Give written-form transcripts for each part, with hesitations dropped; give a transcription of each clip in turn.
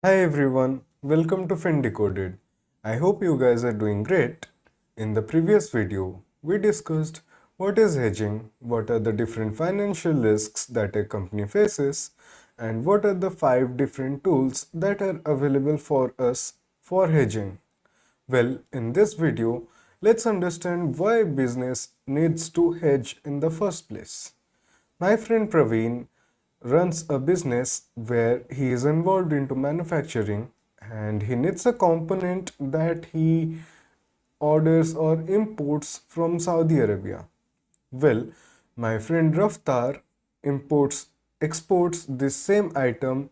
Hi everyone, welcome to Fin Decoded. I hope you guys are doing great. In the previous video, we discussed what is hedging, what are the different financial risks that a company faces, and what are the 5 different tools that are available for us for hedging. Well, in this video, let's understand why business needs to hedge in the first place. My friend Praveen runs a business where he is involved into manufacturing and he needs a component that he orders or imports from Saudi Arabia. Well, my friend Raftar imports exports this same item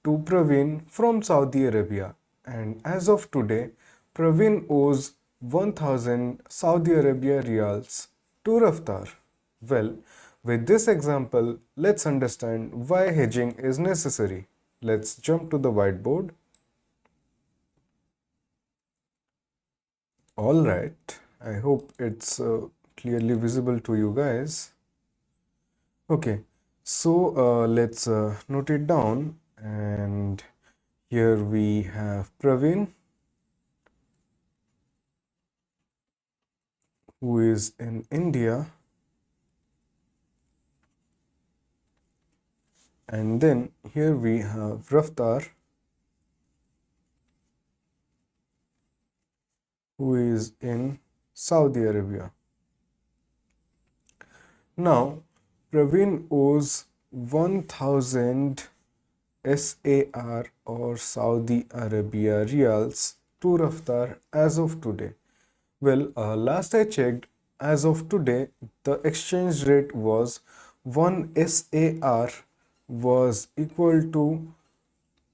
to Praveen from Saudi Arabia, and as of today Praveen owes 1000 Saudi Arabia riyals to Raftar. Well, with this example, let's understand why hedging is necessary. Let's jump to the whiteboard. All right, I hope it's clearly visible to you guys. Okay, so let's note it down. And here we have Praveen, who is in India, and then here we have Raftar, who is in Saudi Arabia. Now, Praveen owes 1000 SAR or Saudi Arabia riyals to Raftar as of today. Well, last I checked, as of today, the exchange rate was 1 SAR was equal to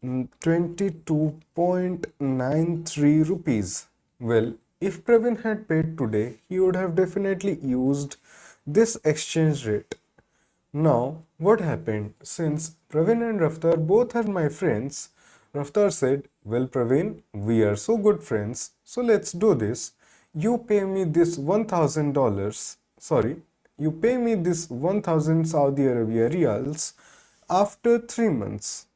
22.93 rupees. Well, if Praveen had paid today, he would have definitely used this exchange rate. Now, what happened? Since Praveen and Raftar both are my friends, Raftar said, well, Praveen, we are so good friends, so let's do this. You pay me this $1,000, sorry, you pay me this 1000 Saudi Arabia riyals after 3 months.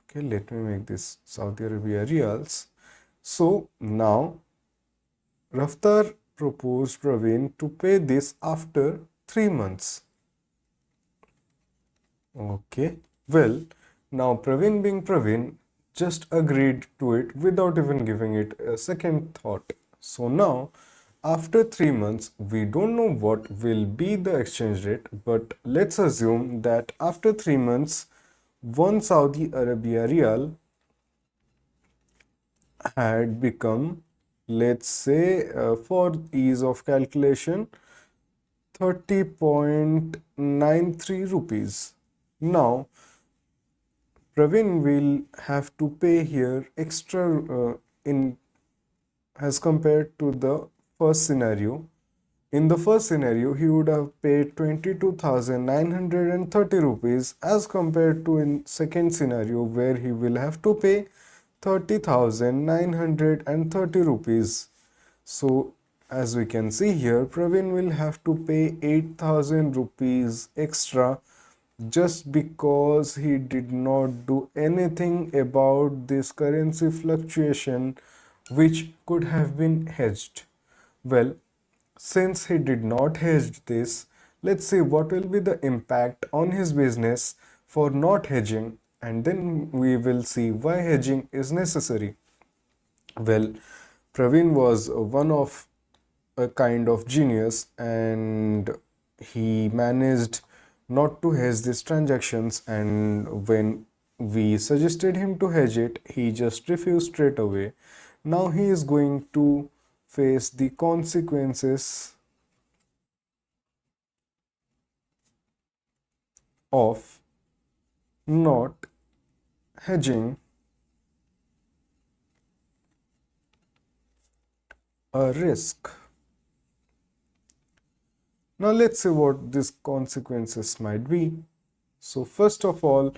Okay, let me make this Saudi Arabia riyals. So now Raftar proposed Praveen to pay this after 3 months. Okay, well, now Praveen being Praveen just agreed to it without even giving it a second thought. So now, after 3 months, we don't know what will be the exchange rate, but let's assume that after 3 months, one Saudi Arabia riyal had become, let's say, for ease of calculation, 30.93 rupees. Now, Praveen will have to pay here extra in as compared to the first scenario. In the first scenario, he would have paid 22,930 rupees as compared to in second scenario where he will have to pay 30,930 rupees. So as we can see here, Praveen will have to pay 8,000 rupees extra just because he did not do anything about this currency fluctuation which could have been hedged. Well, since he did not hedge this, let's see what will be the impact on his business for not hedging, and then we will see why hedging is necessary. Well, Praveen was one of a kind of genius and he managed not to hedge these transactions, and when we suggested him to hedge it, he just refused straight away. Now he is going to face the consequences of not hedging a risk. Now let's see what these consequences might be. So first of all,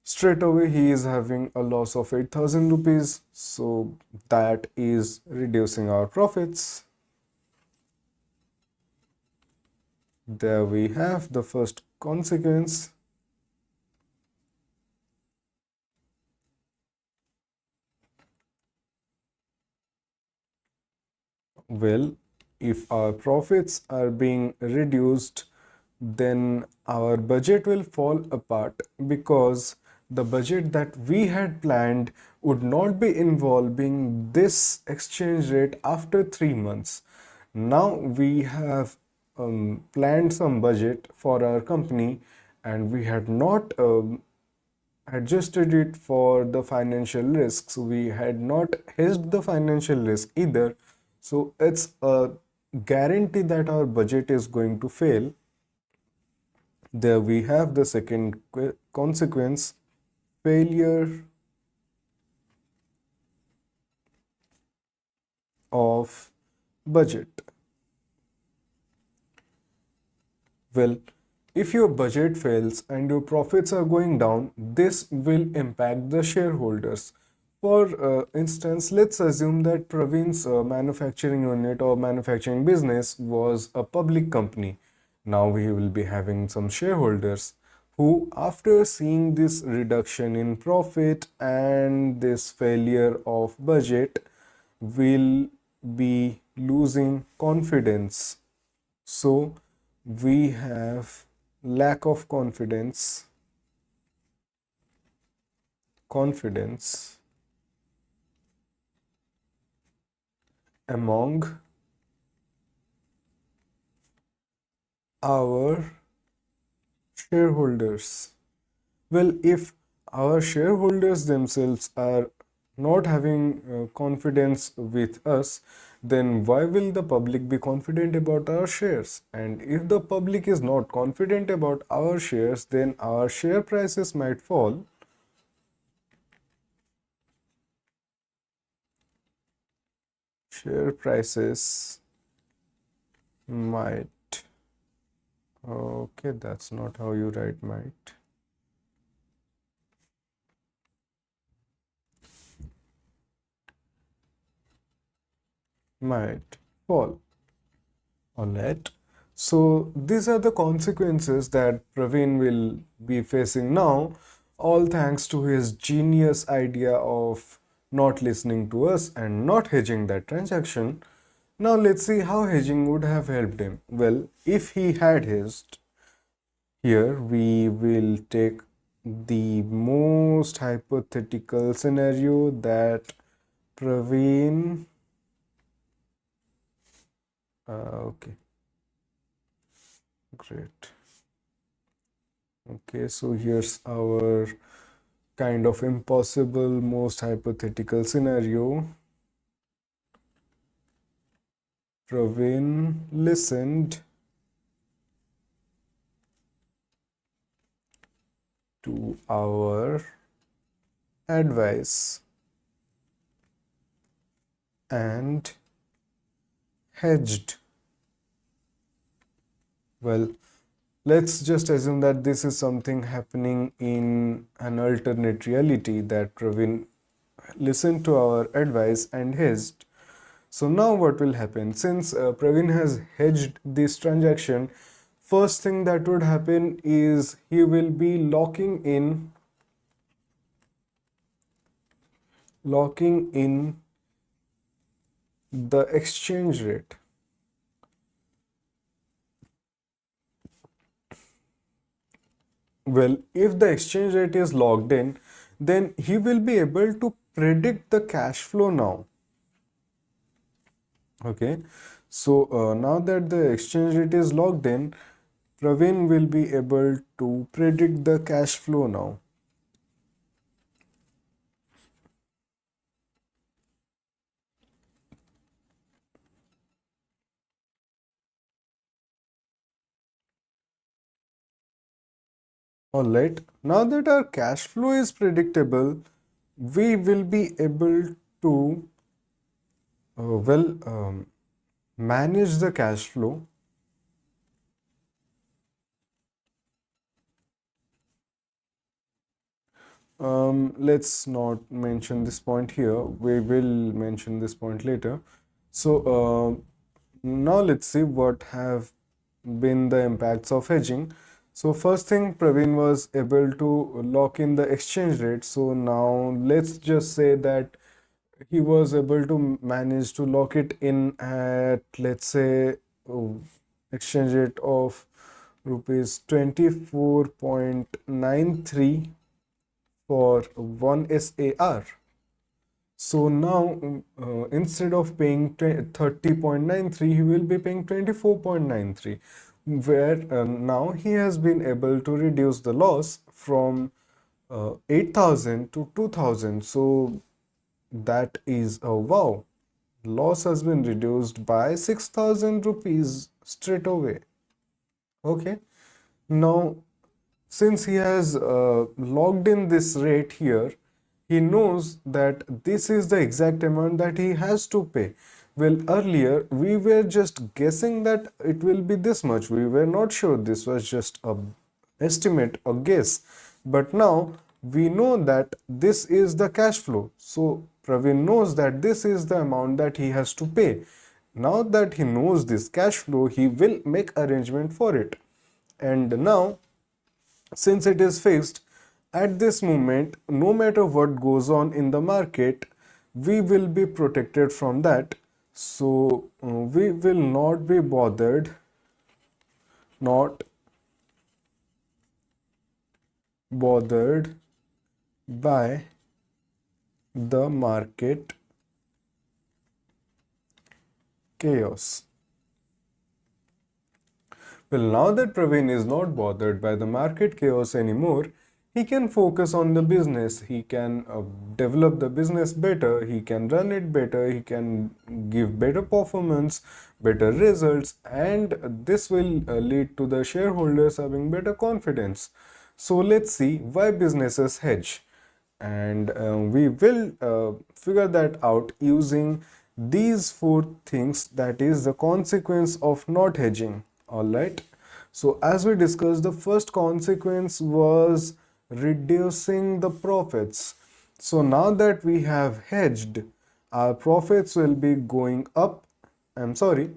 straight away he is having a loss of 8,000 rupees, so that is reducing our profits. There we have the first consequence. Well, if our profits are being reduced, then our budget will fall apart because the budget that we had planned would not be involving this exchange rate after 3 months. Now we have planned some budget for our company and we had not adjusted it for the financial risks. We had not hedged the financial risk either. So it's a guarantee that our budget is going to fail. There we have the second consequence, failure of budget. Well, if your budget fails and your profits are going down, this will impact the shareholders. For instance, let's assume that Praveen's manufacturing unit or manufacturing business was a public company. Now we will be having some shareholders who, after seeing this reduction in profit and this failure of budget, will be losing confidence. So we have lack of confidence among our shareholders. Well, if our shareholders themselves are not having confidence with us, then why will the public be confident about our shares? And if the public is not confident about our shares, then our share prices might fall. Share prices might. Okay, that's not how you write might. Might fall. Alright. So these are the consequences that Praveen will be facing now, all thanks to his genius idea of not listening to us and not hedging that transaction. Now let's see how hedging would have helped him. Well, if he had hedged, here we will take the most hypothetical scenario that Praveen. Okay, great. Okay, so here's our kind of impossible, most hypothetical scenario. Praveen listened to our advice and hedged. Well, let's just assume that this is something happening in an alternate reality, that Praveen listened to our advice and hedged. So now what will happen? Since Praveen has hedged this transaction, first thing that would happen is he will be locking in the exchange rate. Well, if the exchange rate is locked in, then he will be able to predict the cash flow now. Okay, so now that the exchange rate is locked in, Praveen will be able to predict the cash flow now. Alright, now that our cash flow is predictable, we will be able to manage the cash flow. Let's not mention this point here. We will mention this point later. So now let's see what have been the impacts of hedging. So first thing, Praveen was able to lock in the exchange rate. So now let's just say that he was able to manage to lock it in at, let's say, uh, exchange rate of rupees 24.93 for 1 SAR. So now, instead of paying 30.93, he will be paying 24.93, where now he has been able to reduce the loss from 8,000 to 2,000. So that is a wow. Loss has been reduced by 6,000 rupees straight away. Okay. Now, since he has logged in this rate here, he knows that this is the exact amount that he has to pay. Well, earlier we were just guessing that it will be this much. We were not sure. This was just a estimate, a guess. But now we know that this is the cash flow. So Praveen knows that this is the amount that he has to pay. Now that he knows this cash flow, he will make arrangement for it. And now, since it is fixed, at this moment, no matter what goes on in the market, we will be protected from that. So we will not be not bothered by the market chaos. Well, now that Praveen is not bothered by the market chaos anymore, he can focus on the business. He can develop the business better. He can run it better. He can give better performance, better results, and this will lead to the shareholders having better confidence. So let's see why businesses hedge, and we will figure that out using these four things, that is the consequence of not hedging. All right, so as we discussed, the first consequence was reducing the profits. So now that we have hedged, our profits will be going up. I'm sorry,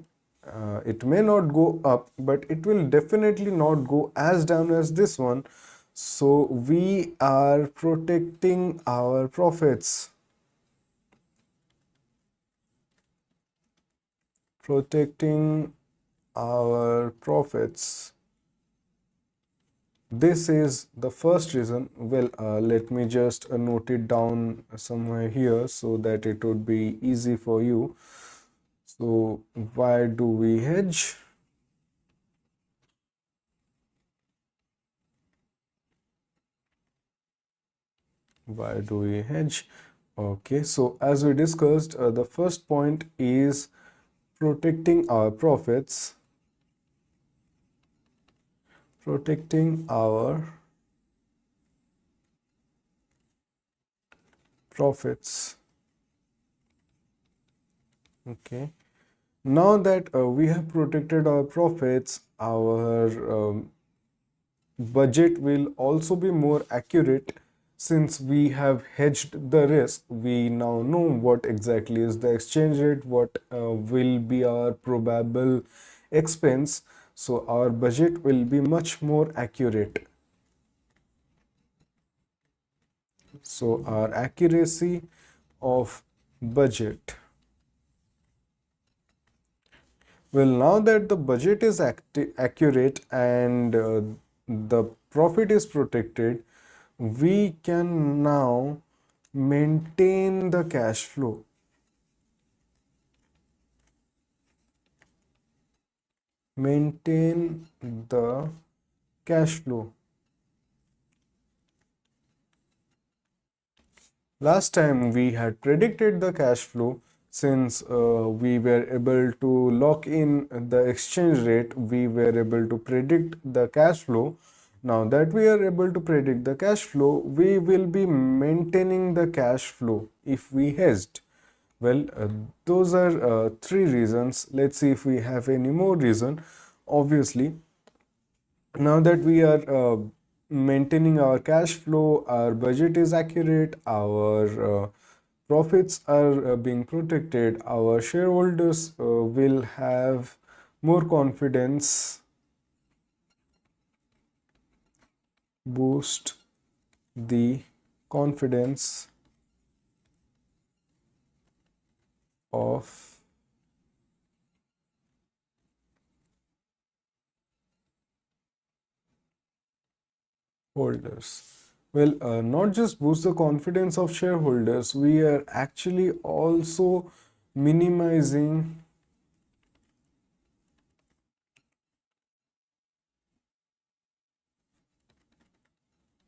it may not go up, but it will definitely not go as down as this one. So we are protecting our profits. Protecting our profits. This is the first reason. Well, let me just note it down somewhere here so that it would be easy for you. So, why do we hedge? Why do we hedge? Okay, so as we discussed, the first point is protecting our profits. Protecting our profits. Okay. Now that we have protected our profits, our budget will also be more accurate. Since we have hedged the risk, we now know what exactly is the exchange rate, what will be our probable expense. So our budget will be much more accurate. So our accuracy of budget. Well, now that the budget is accurate and the profit is protected, we can now maintain the cash flow. Maintain the cash flow. Last time we had predicted the cash flow. Since we were able to lock in the exchange rate, we were able to predict the cash flow. Now that we are able to predict the cash flow, we will be maintaining the cash flow if we hedged. Well, those are three reasons. Let's see if we have any more reason. Obviously, now that we are maintaining our cash flow, our budget is accurate, our profits are being protected, our shareholders will have more confidence. Boost the confidence of holders. Well, not just boost the confidence of shareholders, we are actually also minimizing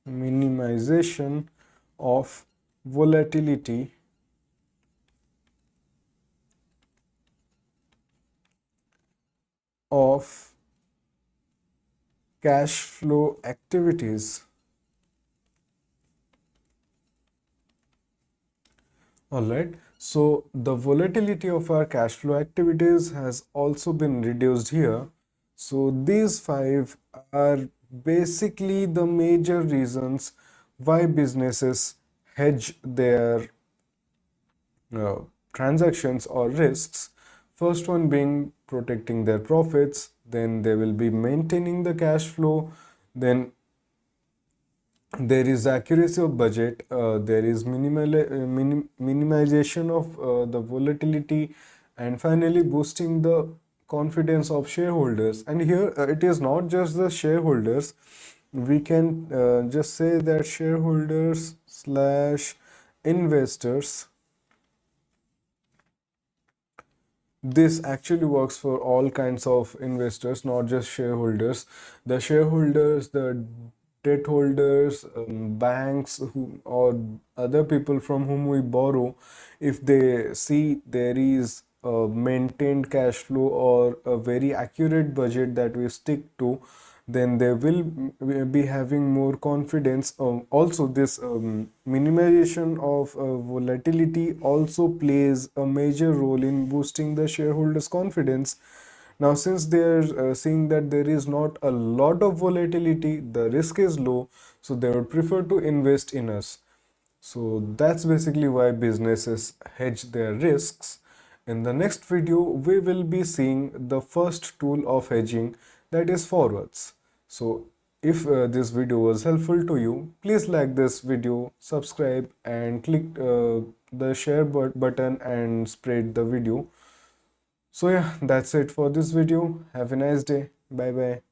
minimization of volatility of cash flow activities. All right. So the volatility of our cash flow activities has also been reduced here. So these five are basically the major reasons why businesses hedge their uh, transactions or risks. First one being protecting their profits, then they will be maintaining the cash flow, then there is accuracy of budget, there is minimization of the volatility, and finally boosting the confidence of shareholders. And here it is not just the shareholders, we can just say that shareholders slash investors. This actually works for all kinds of investors, not just shareholders. The shareholders, the debt holders, banks, or other people from whom we borrow, if they see there is a maintained cash flow or a very accurate budget that we stick to, then they will be having more confidence. Also, this minimization of volatility also plays a major role in boosting the shareholders' confidence. Now, since they are seeing that there is not a lot of volatility, the risk is low, so they would prefer to invest in us. So that's basically why businesses hedge their risks. In the next video, we will be seeing the first tool of hedging, that is forwards. So if this video was helpful to you, please like this video, subscribe, and click the share button and spread the video. So yeah, that's it for this video. Have a nice day. Bye bye.